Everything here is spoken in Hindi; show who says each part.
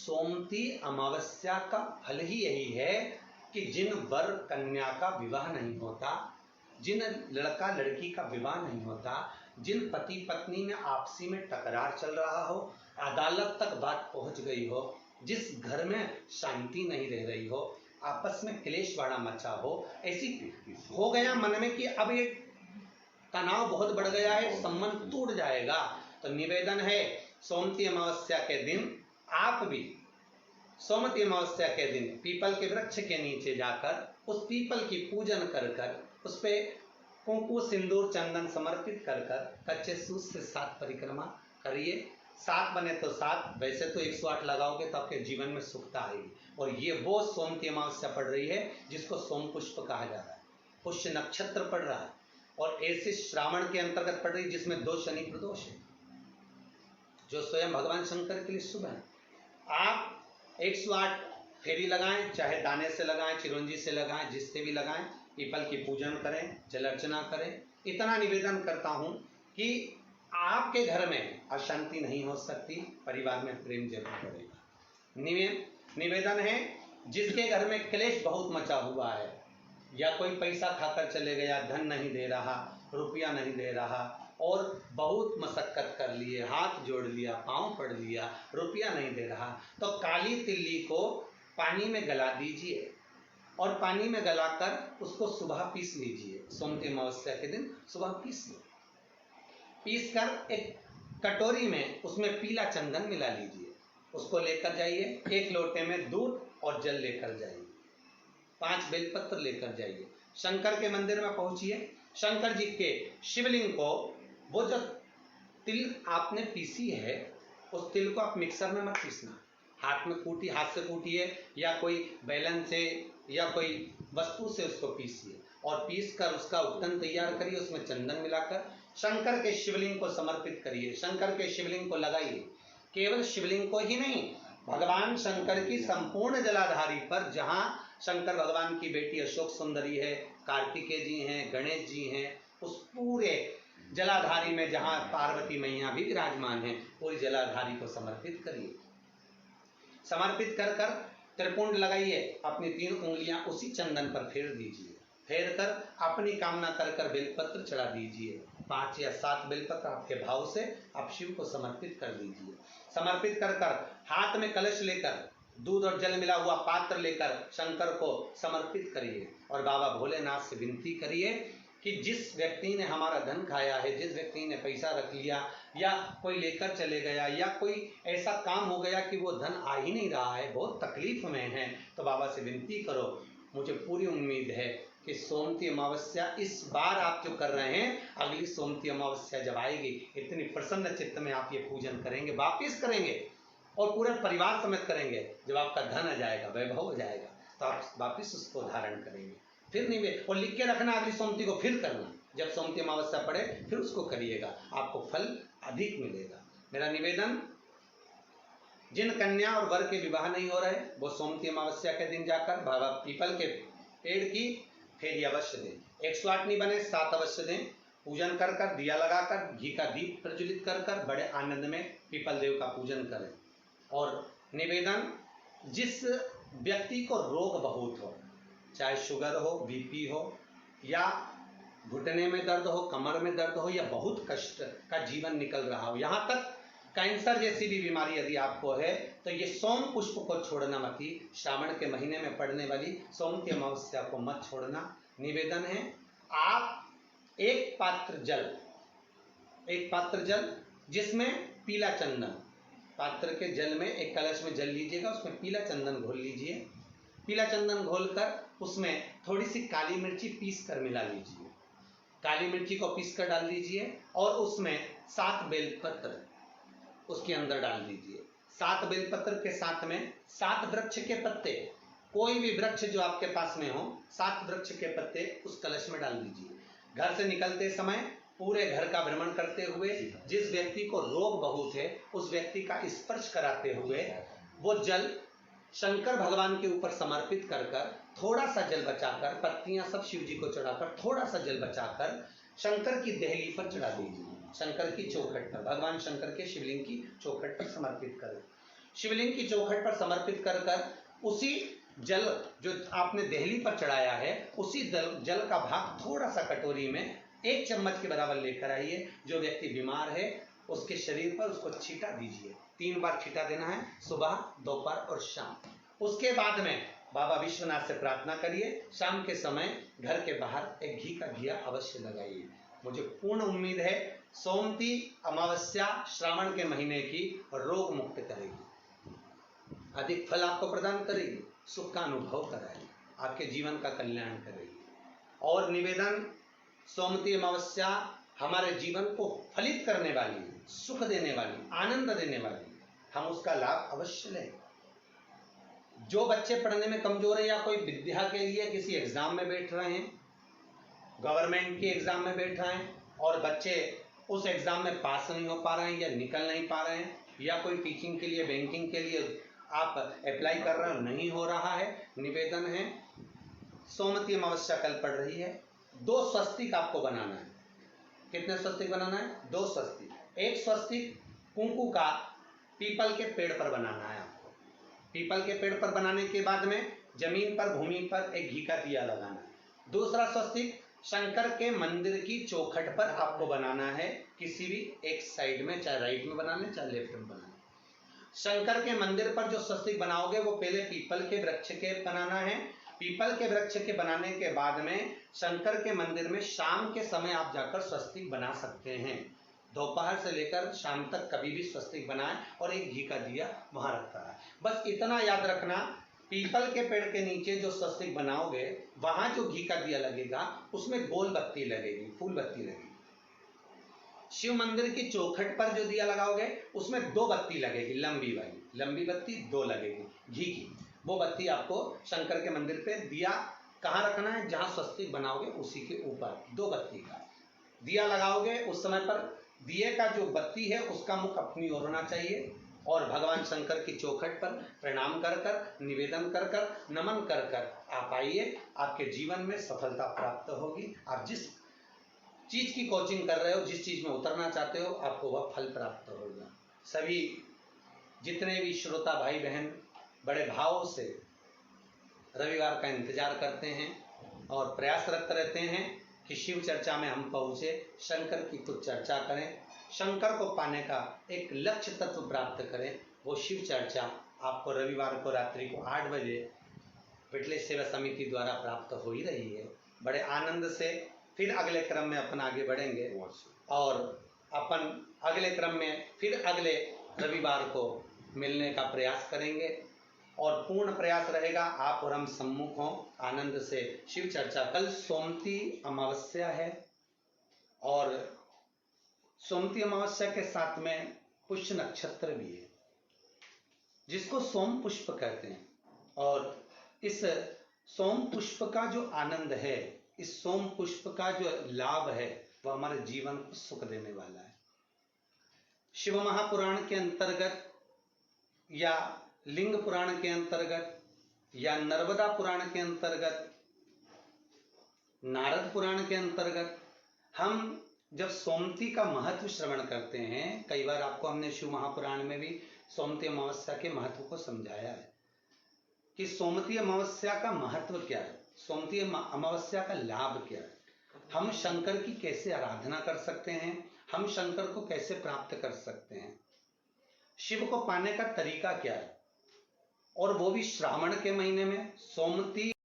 Speaker 1: सोमती अमावस्या का फल ही यही है कि जिन वर कन्या का विवाह नहीं होता, जिन लड़का लड़की का विवाह नहीं होता, जिन पति पत्नी में आपसी में टकरार चल रहा हो, अदालत तक बात पहुंच गई हो, जिस घर में शांति नहीं रह रही हो, आपस में क्लेश बड़ा मचा हो, ऐसी हो गया मन में कि अब ये तनाव बहुत बढ़ गया है, संबंध टूट जाएगा, तो निवेदन है सोमती अमावस्या के दिन आप भी सोमती अमावस्या के दिन पीपल के वृक्ष के नीचे जाकर उस पीपल की पूजन कर कर उस पे कुंकु सिंदूर चंदन समर्पित कर कर कच्चे सूत से 7 परिक्रमा करिए। 7 बने तो 7, वैसे तो 108 लगाओगे तो आपके जीवन में सुखता आएगी। और ये वो सोमती अमावस्या पड़ रही है जिसको सोम पुष्प कहा जा रहा है, पुष्य नक्षत्र पड़ रहा है और ऐसे श्रावण के अंतर्गत पड़ रही है जिसमें 2 शनि प्रदोष है, जो स्वयं भगवान शंकर के लिए शुभ है। आप 108 फेरी लगाएं, चाहे दाने से लगाएं, चिरंजी से लगाएं, जिससे भी लगाएं, पीपल की पूजन करें, जल अर्चना करें। इतना निवेदन करता हूं कि आपके घर में अशांति नहीं हो सकती, परिवार में प्रेम जरूर बढ़ेगा। निवेदन है जिसके घर में क्लेश बहुत मचा हुआ है, या कोई पैसा खाकर चले गया, धन नहीं दे रहा, रुपया नहीं दे रहा और बहुत मशक्कत कर लिए, हाथ जोड़ लिया, पांव पड़ लिया, रुपया नहीं दे रहा, तो काली तिल्ली को पानी में गला दीजिए और पानी में गलाकर उसको सुबह पीस लीजिए। सोमती अमावस्या के दिन सुबह पीस लो, पीस कर एक कटोरी में उसमें पीला चंदन मिला लीजिए, उसको लेकर जाइए। 1 लोटे में दूध और जल लेकर जाइए, 5 बेलपत्र लेकर जाइए, शंकर के मंदिर में पहुंचिए। शंकर जी के शिवलिंग को, वो जो तिल आपने पीसी है उस तिल को आप मिक्सर में मत पीसना, हाथ से कूटिए या कोई बैलन से या कोई वस्तु से उसको पीसिए और पीस कर उसका उपटन तैयार करिए, उसमें चंदन मिलाकर शंकर के शिवलिंग को समर्पित करिए, शंकर के शिवलिंग को लगाइए। केवल शिवलिंग को ही नहीं, भगवान शंकर की संपूर्ण जलाधारी पर, जहां शंकर भगवान की बेटी अशोक सुंदरी है, कार्तिकेय जी हैं, गणेश जी हैं, उस पूरे जलाधारी में जहां पार्वती मैया भी विराजमान है, पूरी जलाधारी को समर्पित करिए। समर्पित कर कर त्रिपुंड लगाइए, अपनी 3 उंगलियां उसी चंदन पर फेर दीजिए, फेर कर अपनी कामना कर कर बेलपत्र चढ़ा दीजिए। 5 या 7 बेलपत्र आपके भाव से आप शिव को समर्पित कर दीजिए। समर्पित कर कर हाथ में कलश लेकर, दूध और जल मिला हुआ पात्र लेकर शंकर को समर्पित करिए और बाबा भोलेनाथ से विनती करिए कि जिस व्यक्ति ने हमारा धन खाया है, जिस व्यक्ति ने पैसा रख लिया या कोई लेकर चले गया या कोई ऐसा काम हो गया कि वो धन आ ही नहीं रहा है, बहुत तकलीफ में है, तो बाबा से विनती करो। मुझे पूरी उम्मीद है कि सोमती अमावस्या इस बार आप जो कर रहे हैं, अगली सोमती अमावस्या जब आएगी, इतनी प्रसन्न चित्त में आप ये पूजन करेंगे, वापिस करेंगे और पूरे परिवार समेत करेंगे। जब आपका धन आ जाएगा, वैभव हो जाएगा, तो आप वापिस उसको धारण करेंगे। फिर नहीं और लिख के रखना, अगली सोमती को फिर करना, जब सोमती अमावस्या पड़े फिर उसको करिएगा, आपको फल अधिक मिलेगा। मेरा निवेदन, जिन कन्या और वर के विवाह नहीं हो रहे, वो सोमती अमावस्या के दिन जाकर बाबा पीपल के पेड़ की फेरी अवश्य दें। 108 नहीं बने 7 अवश्य दें। पूजन कर कर, दिया लगाकर, घी का दीप प्रज्वलित कर कर बड़े आनंद में पीपल देव का पूजन करें। और निवेदन, जिस व्यक्ति को रोग बहुत हो, चाहे शुगर हो, बीपी हो या घुटने में दर्द हो, कमर में दर्द हो या बहुत कष्ट का जीवन निकल रहा हो, यहाँ तक कैंसर जैसी भी बीमारी यदि आपको है, तो ये सोम पुष्प को छोड़ना मत ही। श्रावण के महीने में पड़ने वाली सोमती अमावस्या को मत छोड़ना। निवेदन है, आप एक पात्र जल जिसमें पीला चंदन, पात्र के जल में एक कलश में जल लीजिएगा, उसमें पीला चंदन घोल लीजिए। पीला चंदन घोलकर उसमें थोड़ी सी काली मिर्ची पीस कर मिला लीजिए, काली मिर्ची को पीस कर डाल दीजिए और उसमें 7 बेलपत्र उसके अंदर डाल दीजिए। 7 बेलपत्र के साथ में 7 वृक्ष के पत्ते, कोई भी वृक्ष जो आपके पास में हो, 7 वृक्ष के पत्ते उस कलश में डाल दीजिए। घर से निकलते समय पूरे घर का भ्रमण करते हुए, जिस व्यक्ति को रोग बहुत है उस व्यक्ति का स्पर्श कराते हुए वो जल शंकर भगवान के ऊपर समर्पित कर कर, थोड़ा सा जल बचाकर, पत्तियां सब शिव जी को चढ़ाकर, थोड़ा सा जल बचाकर शंकर की देहली पर चढ़ा दीजिए, शंकर की चौखट पर, भगवान शंकर के शिवलिंग की चौखट पर समर्पित करें। शिवलिंग की चौखट पर समर्पित कर कर उसी जल जो आपने देहली पर चढ़ाया है, उसी जल का भाग थोड़ा सा कटोरी में 1 चम्मच के बराबर लेकर आइए। जो व्यक्ति बीमार है उसके शरीर पर उसको छींटा दीजिए। 3 बार छींटा देना है, सुबह, दोपहर और शाम। उसके बाद में बाबा विश्वनाथ से प्रार्थना करिए। शाम के समय घर के बाहर एक घी का दिया अवश्य लगाइए। मुझे पूर्ण उम्मीद है सोमती अमावस्या श्रावण के महीने की रोग मुक्त करेगी, अधिक फल आपको प्रदान करेगी, सुख का अनुभव कराएगी, आपके जीवन का कल्याण करेगी। और निवेदन, सोमती अमावस्या हमारे जीवन को फलित करने वाली, सुख देने वाली, आनंद देने वाली, हम उसका लाभ अवश्य लें। जो बच्चे पढ़ने में कमजोर है या कोई विद्या के लिए किसी एग्जाम में बैठ रहे हैं, गवर्नमेंट के एग्जाम में बैठ रहे हैं और बच्चे उस एग्जाम में पास नहीं हो पा रहे हैं या निकल नहीं पा रहे हैं, या कोई टीचिंग के लिए, बैंकिंग के लिए आप अप्लाई कर रहे हो, नहीं हो रहा है, निवेदन है सोमती अमावस्या कल पड़ रही है, 2 स्वस्तिक आपको बनाना है। कितने स्वस्तिक बनाना है? 2 स्वस्तिक। एक स्वस्तिक कुंकू का पीपल के पेड़ पर बनाना है आपको। पीपल के पेड़ पर बनाने के बाद में जमीन पर, भूमि पर एक घी का दिया लगाना है। दूसरा स्वस्तिक शंकर के मंदिर की चौखट पर आपको बनाना है, किसी भी एक साइड में, चाहे राइट में बना लें चाहे लेफ्ट में बना लें। शंकर के मंदिर पर जो स्वस्तिक बनाओगे वो पहले पीपल के वृक्ष के बनाना है। पीपल के वृक्ष के बनाने के बाद में शंकर के मंदिर में शाम के समय आप जाकर स्वस्तिक बना सकते हैं। दोपहर से लेकर शाम तक कभी भी स्वस्तिक बनाएं और एक घी का दिया वहां रखा है। बस इतना याद रखना, पीपल के पेड़ के नीचे जो स्वस्तिक बनाओगे वहां जो घी का दिया लगेगा उसमें गोल बत्ती लगेगी, फूल बत्ती लगेगी। शिव मंदिर की चौखट पर जो दिया लगाओगे उसमें 2 बत्ती लगेगी, लंबी वाली, लंबी बत्ती 2 लगेगी घी की। वो बत्ती आपको शंकर के मंदिर पे दिया कहाँ रखना है? जहां स्वस्तिक बनाओगे उसी के ऊपर 2 बत्ती का दिया लगाओगे। उस समय पर दिए का जो बत्ती है उसका मुख अपनी ओर होना चाहिए और भगवान शंकर की चौखट पर प्रणाम कर कर, निवेदन कर कर, नमन कर कर आप आइए। आपके जीवन में सफलता प्राप्त होगी। आप जिस चीज की कोचिंग कर रहे हो, जिस चीज में उतरना चाहते हो, आपको वह फल प्राप्त होगा। सभी जितने भी श्रोता भाई बहन बड़े भाव से रविवार का इंतजार करते हैं और प्रयासरत रहते हैं कि शिव चर्चा में हम पहुंचे, शंकर की कुछ चर्चा करें, शंकर को पाने का एक लक्ष्य तत्व प्राप्त करें। वो शिव चर्चा आपको रविवार को रात्रि को 8 बजे विटलेश सेवा समिति द्वारा प्राप्त हो ही रही है। बड़े आनंद से फिर अगले क्रम में अपन आगे बढ़ेंगे और अपन अगले क्रम में फिर अगले रविवार को मिलने का प्रयास करेंगे और पूर्ण प्रयास रहेगा आप और हम सम्मुख हों आनंद से शिव चर्चा। कल सोमती अमावस्या है और सोमती अमावस्या के साथ में पुष्य नक्षत्र भी है जिसको सोम पुष्प कहते हैं। और इस सोम पुष्प का जो आनंद है, इस सोम पुष्प का जो लाभ है, वह हमारे जीवन को सुख देने वाला है। शिव महापुराण के अंतर्गत या लिंग पुराण के अंतर्गत या नर्मदा पुराण के अंतर्गत, नारद पुराण के अंतर्गत हम जब सोमती का महत्व श्रवण करते हैं, कई बार आपको हमने शिव महापुराण में भी सोमती अमावस्या के महत्व को समझाया है कि सोमती अमावस्या का महत्व क्या है, सोमती अमावस्या का लाभ क्या है, हम शंकर की कैसे आराधना कर सकते हैं, हम शंकर को कैसे प्राप्त कर सकते हैं, शिव को पाने का तरीका क्या है, और वो भी श्रावण के महीने में सोमती